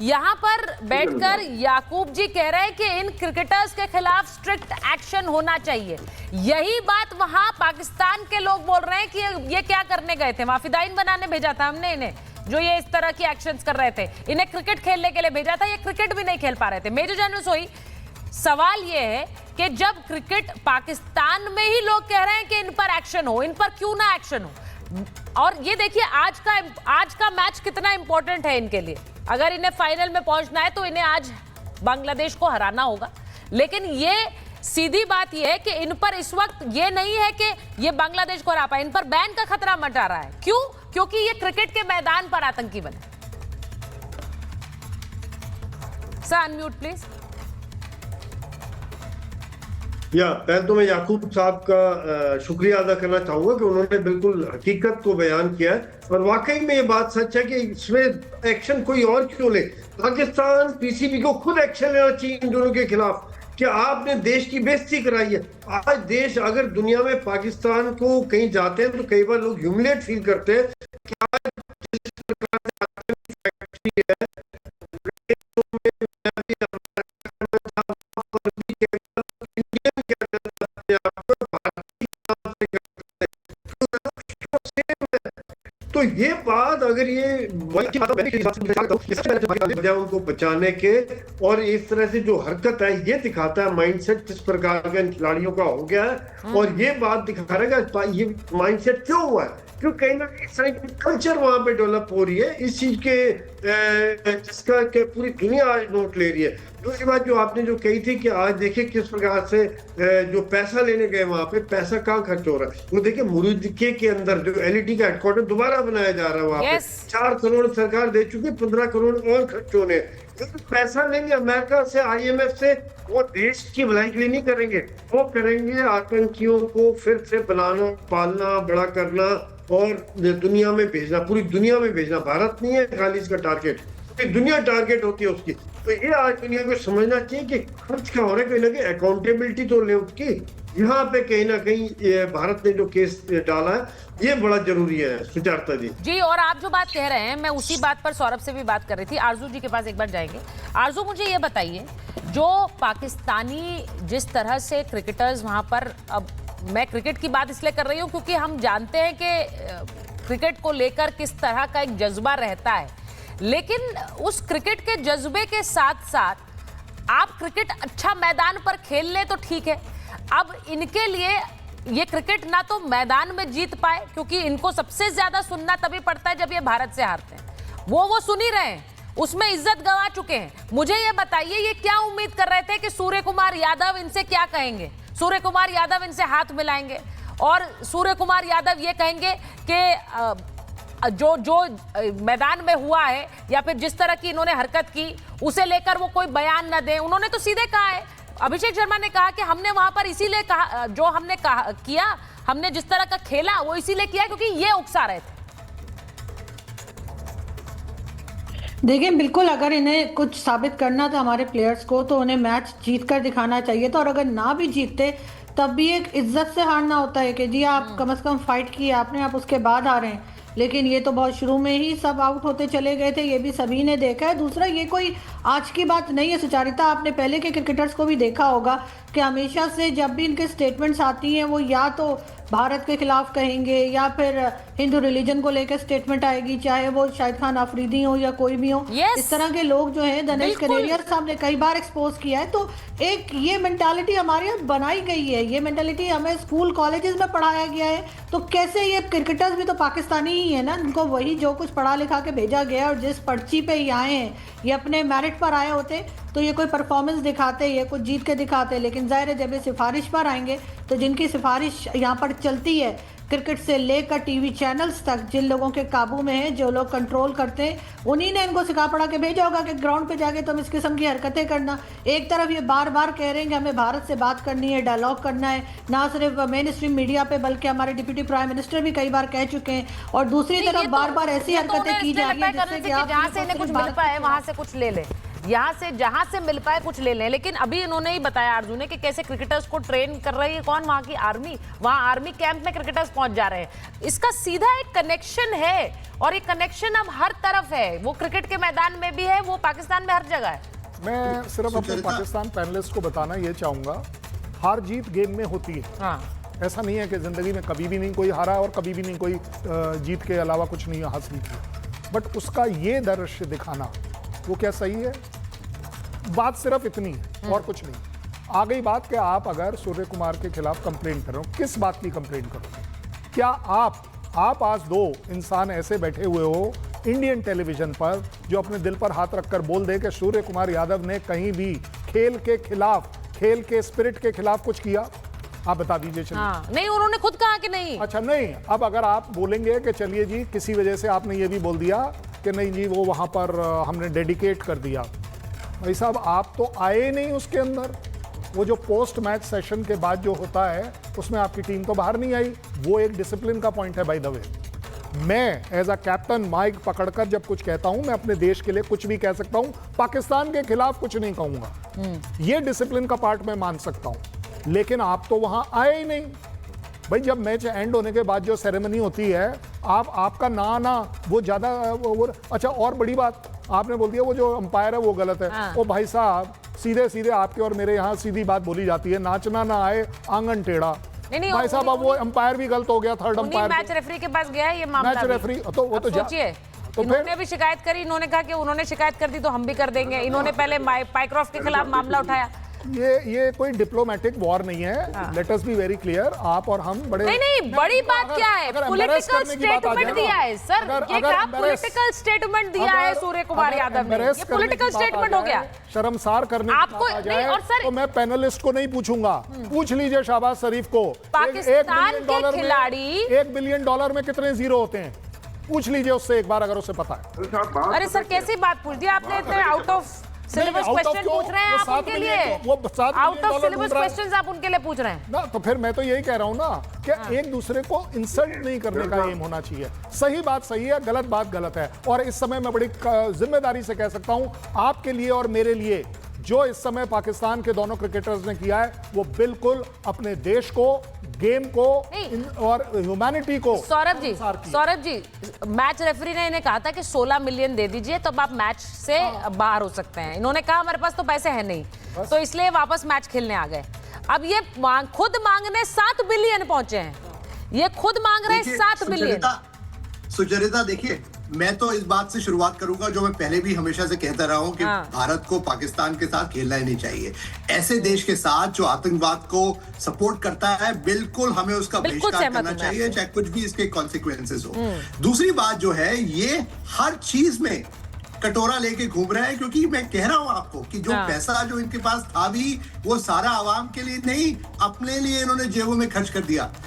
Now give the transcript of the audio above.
यहाँ पर बैठकर याकूब जी कह रहे हैं कि इन क्रिकेटर्स के खिलाफ स्ट्रिक्ट एक्शन होना चाहिए। यही बात वहां पाकिस्तान के लोग बोल रहे हैं कि ये क्या करने गए थे, वहां फिदाइन बनाने भेजा था हमने इन्हें, जो ये इस तरह की एक्शंस कर रहे थे, इन्हें क्रिकेट खेलने के लिए भेजा था, ये क्रिकेट भी नहीं खेल पा रहे थे। मेजर जनरल सोई, सवाल ये है कि जब क्रिकेट पाकिस्तान में ही लोग कह रहे हैं कि इन पर एक्शन हो, इन पर क्यों ना एक्शन हो? और ये देखिए आज का मैच कितना इंपॉर्टेंट है इनके लिए। अगर इन्हें फाइनल में पहुंचना है तो इन्हें आज बांग्लादेश को हराना होगा। लेकिन ये सीधी बात ये है कि इन पर इस वक्त ये नहीं है कि ये बांग्लादेश को हरा पाए, इन पर बैन का खतरा मंडरा रहा है। क्यों? क्योंकि ये क्रिकेट के मैदान पर आतंकी बने। Sir unmute please. पहले तो मैं याकूब साहब का शुक्रिया अदा करना चाहूंगा कि उन्होंने बिल्कुल हकीकत को बयान किया है और वाकई में ये बात सच है कि इसमें एक्शन कोई और क्यों ले। पाकिस्तान पीसीबी को खुद एक्शन लेना चाहिए इन दोनों के खिलाफ कि आपने देश की बेइज्जती कराई है। आज देश अगर दुनिया में पाकिस्तान को कहीं जाते हैं तो कई बार लोग ह्यूमिलेट फील करते हैं कि आज जिस प्रकार से फैक्ट्री है तो ये बात अगर ये उनको बचाने के और इस तरह से जो हरकत है ये दिखाता है माइंडसेट किस प्रकार का इन खिलाड़ियों का हो गया है। और ये बात दिखा रहा है ये माइंडसेट क्यों हुआ है, क्यों कहीं ना कहीं कल्चर वहां पे डेवलप हो रही है इस चीज के जिसका के पूरी दुनिया आज नोट ले रही है। दूसरी बात जो आपने जो कही थी कि आज देखिए किस प्रकार से जो पैसा लेने गए वहां पे पैसा कहाँ खर्च हो रहा है। वो देखिए मुरुद्के के अंदर जो एलईडी का हेडक्वार्टर दोबारा बनाया जा रहा है वहां पे 4 करोड़ सरकार दे चुकी, 15 करोड़ और खर्च होने। पैसा लेंगे अमेरिका से, आईएमएफ से, वो देश की भलाई के लिए नहीं करेंगे, वो करेंगे आतंकियों को फिर से बनाना, पालना, बड़ा करना और दुनिया में भेजना, पूरी दुनिया में भेजना। भारत नहीं है खाली इसका टारगेट, पूरी दुनिया टारगेट होती है उसकी। तो ये आज दुनिया को समझना चाहिए कि खर्च क्या हो रहा है, कहीं ना कहीं अकाउंटेबिलिटी तो ले उसकी। यहाँ पे कहीं ना कहीं भारत ने जो केस डाला है ये बड़ा जरूरी है। सुचारता जी और आप जो बात कह रहे हैं मैं उसी बात पर सौरभ से भी बात कर रही थी। आरजू जी के पास एक बार जाएंगे। आरजू मुझे ये बताइए, जो पाकिस्तानी जिस तरह से क्रिकेटर्स वहां पर, अब मैं क्रिकेट की बात इसलिए कर रही हूँ क्योंकि हम जानते हैं कि क्रिकेट को लेकर किस तरह का एक जज्बा रहता है, लेकिन उस क्रिकेट के जज्बे के साथ साथ आप क्रिकेट अच्छा मैदान पर खेल ले तो ठीक है। अब इनके लिए ये क्रिकेट ना तो मैदान में जीत पाए, क्योंकि इनको सबसे ज्यादा सुनना तभी पड़ता है जब ये भारत से हारते हैं, वो सुन ही रहे हैं, उसमें इज्जत गंवा चुके हैं। मुझे ये बताइए ये क्या उम्मीद कर रहे थे कि सूर्य कुमार यादव इनसे क्या कहेंगे? सूर्य कुमार यादव इनसे हाथ मिलाएंगे और सूर्य कुमार यादव ये कहेंगे कि जो मैदान में हुआ है या फिर जिस तरह की इन्होंने हरकत की उसे लेकर वो कोई बयान न दें। उन्होंने तो सीधे कहा है, अभिषेक शर्मा ने कहा कि हमने वहां पर इसीलिए कहा, जो हमने कहा किया, हमने जिस तरह का खेला वो इसीलिए किया क्योंकि ये उकसा रहे थे। देखिए बिल्कुल, अगर इन्हें कुछ साबित करना था हमारे प्लेयर्स को तो उन्हें मैच जीत कर दिखाना चाहिए था, और अगर ना भी जीतते तब भी एक इज्जत से हारना होता है कि जी आप कम से कम फाइट किए आपने, आप उसके बाद आ रहे हैं। लेकिन ये तो बहुत शुरू में ही सब आउट होते चले गए थे, ये भी सभी ने देखा है। दूसरा, ये कोई आज की बात नहीं है सुचारिता, आपने पहले के क्रिकेटर्स को भी देखा होगा कि हमेशा से जब भी इनके स्टेटमेंट्स आती हैं वो या तो भारत के खिलाफ कहेंगे या फिर हिंदू रिलीजन को लेकर स्टेटमेंट आएगी, चाहे वो शाहिद खान आफरीदी हो या कोई भी हो। इस तरह के लोग जो है दिनेश कनेरिया साहब ने कई बार एक्सपोज किया है। तो एक ये मेंटालिटी हमारे यहाँ बनाई गई है, ये मेंटालिटी हमें स्कूल कॉलेजेस में पढ़ाया गया है। तो कैसे ये क्रिकेटर्स भी तो पाकिस्तानी ही है ना, उनको वही जो कुछ पढ़ा लिखा के भेजा गया और जिस पर्ची पे ये आए हैं, ये अपने मेरिट पर आए होते तो ये कोई परफॉर्मेंस दिखाते, ये कुछ जीत के दिखाते। लेकिन जाहिर है जब ये सिफारिश पर आएंगे तो जिनकी सिफारिश यहाँ पर चलती है, क्रिकेट से लेकर टीवी चैनल्स तक, जिन लोगों के काबू में है, जो लोग कंट्रोल करते हैं, उन्हीं ने इनको सिखा पढ़ा के भेजा होगा कि ग्राउंड पे जाके तुम इस किस्म की हरकतें करना। एक तरफ ये बार बार कह रहे हैं कि हमें भारत से बात करनी है, डायलॉग करना है, ना सिर्फ मेन स्ट्रीम मीडिया पे बल्कि हमारे डिप्टी प्राइम मिनिस्टर भी कई बार कह चुके हैं, और दूसरी तरफ बार बार ऐसी हरकतें की जा रही है जिससे कि आप जहाँ से इन्हें कुछ मिल पाए वहां से कुछ ले ले। यहाँ से जहां से मिल पाए कुछ ले लें। लेकिन अभी इन्होंने ही बताया आरजू ने कि कैसे क्रिकेटर्स को ट्रेन कर रही है कौन, वहां की आर्मी। वहां आर्मी कैंप में क्रिकेटर्स पहुंच जा रहे हैं। इसका सीधा एक कनेक्शन है और ये कनेक्शन अब हर तरफ है। वो क्रिकेट के मैदान में भी है, वो पाकिस्तान में हर जगह है। मैं सिर्फ अपने पाकिस्तान पैनलिस्ट को बताना ये चाहूंगा, हार जीत गेम में होती है। हाँ। ऐसा नहीं है कि जिंदगी में कभी भी नहीं कोई हारा और कभी भी नहीं कोई जीत के अलावा कुछ नहीं हासिल किया। बट उसका ये दृश्य दिखाना वो क्या सही है? बात सिर्फ इतनी है और कुछ नहीं। आ गई बात कि आप अगर सूर्य कुमार के खिलाफ कंप्लेंट कर रहे हो, किस बात की कंप्लेंट करोगे? क्या आप आज दो इंसान ऐसे बैठे हुए हो इंडियन टेलीविजन पर जो अपने दिल पर हाथ रखकर बोल दे कि सूर्य कुमार यादव ने कहीं भी खेल के खिलाफ, खेल के स्पिरिट के खिलाफ कुछ किया? आप बता दीजिए। चलिए। हाँ, नहीं, उन्होंने खुद कहा कि नहीं। अच्छा, नहीं। अब अगर आप बोलेंगे कि चलिए जी किसी वजह से आपने ये भी बोल दिया कि नहीं जी वो वहां पर हमने डेडिकेट कर दिया, भाई साहब आप तो आए नहीं उसके अंदर। वो जो पोस्ट मैच सेशन के बाद जो होता है उसमें आपकी टीम तो बाहर नहीं आई। वो एक डिसिप्लिन का पॉइंट है बाय द वे। मैं एज अ कैप्टन माइक पकड़कर जब कुछ कहता हूं, मैं अपने देश के लिए कुछ भी कह सकता हूं, पाकिस्तान के खिलाफ कुछ नहीं कहूंगा। ये डिसिप्लिन का पार्ट मैं मान सकता हूं, लेकिन आप तो वहां आए ही नहीं। भाई जब मैच एंड होने के बाद जो सेरेमनी होती है, आपका ना आना वो ज्यादा अच्छा। और बड़ी बात आपने बोल दिया वो जो अंपायर है वो गलत है। हाँ। ओ भाई साहब, सीधे सीधे आपके और मेरे यहाँ सीधी बात बोली जाती है, नाचना ना आए आंगन टेढ़ा। नहीं, भाई साहब अब वो अंपायर भी गलत हो गया, थर्ड अंपायर। मैच रेफरी के पास गया है ये मामला। मैच रेफरी तो वो तो सोचिए, तो इन्होंने भी शिकायत करी। इन्होंने कहा कि उन्होंने शिकायत कर दी तो हम भी कर देंगे। इन्होंने पहले पाइक्रॉफ्ट के खिलाफ मामला उठाया। ये कोई डिप्लोमेटिक वॉर नहीं है। Let us be very clear. आप और हम बड़े नहीं, बड़ी बात क्या है? पॉलिटिकल स्टेटमेंट दिया है सर। ये क्या पॉलिटिकल स्टेटमेंट दिया है सूर्य कुमार यादव ने? ये पॉलिटिकल स्टेटमेंट हो गया। शर्मसार करने आपको नहीं, और सर तो मैं पैनलिस्ट को नहीं पूछूंगा, पूछ लीजिए शहबाज शरीफ को। पाकिस्तान के खिलाड़ी $1 बिलियन में कितने जीरो होते हैं? पूछ लीजिए उससे एक बार अगर उसे पता है। अरे सर कैसी बात पूछ दी आपने? इतने आउट ऑफ सिलेबस क्वेश्चन पूछ रहे हैं आप उनके लिए। आउट ऑफ सिलेबस क्वेश्चंस आप उनके लिए पूछ रहे हैं ना। तो फिर मैं तो यही कह रहा हूं ना कि एक दूसरे को इंसल्ट नहीं करने का एम होना चाहिए। सही बात सही है, गलत बात गलत है। और इस समय मैं बड़ी जिम्मेदारी से कह सकता हूं आपके लिए और मेरे लिए, जो इस समय पाकिस्तान के दोनों क्रिकेटर्स ने किया है वो बिल्कुल अपने देश को, गेम को और ह्यूमैनिटी को। सौरभ जी, मैच रेफरी ने इन्हें कहा था कि 16 मिलियन दे दीजिए तब आप मैच से बाहर हो सकते हैं। इन्होंने कहा हमारे पास तो पैसे हैं नहीं, तो इसलिए वापस मैच खेलने आ गए। अब ये खुद मांगने 7 बिलियन पहुंचे हैं। ये खुद मांग रहे हैं 7 बिलियन। सुचरिता देखिए, मैं तो इस बात से शुरुआत करूंगा जो मैं पहले भी हमेशा से कहता रहा हूं कि भारत को पाकिस्तान के साथ खेलना ही नहीं चाहिए। ऐसे देश के साथ जो आतंकवाद को सपोर्ट करता है, बिल्कुल हमें उसका बहिष्कार करना चाहिए, चाहे कुछ भी इसके कॉन्सिक्वेंसेस हो। दूसरी बात जो है, ये हर चीज में कटोरा लेके घूम रहे हैं, क्योंकि मैं कह रहा हूं आपको कि जो पैसा जो इनके पास था भी वो सारा आवाम के लिए नहीं, अपने लिए इन्होंने जेबों में खर्च कर दिया।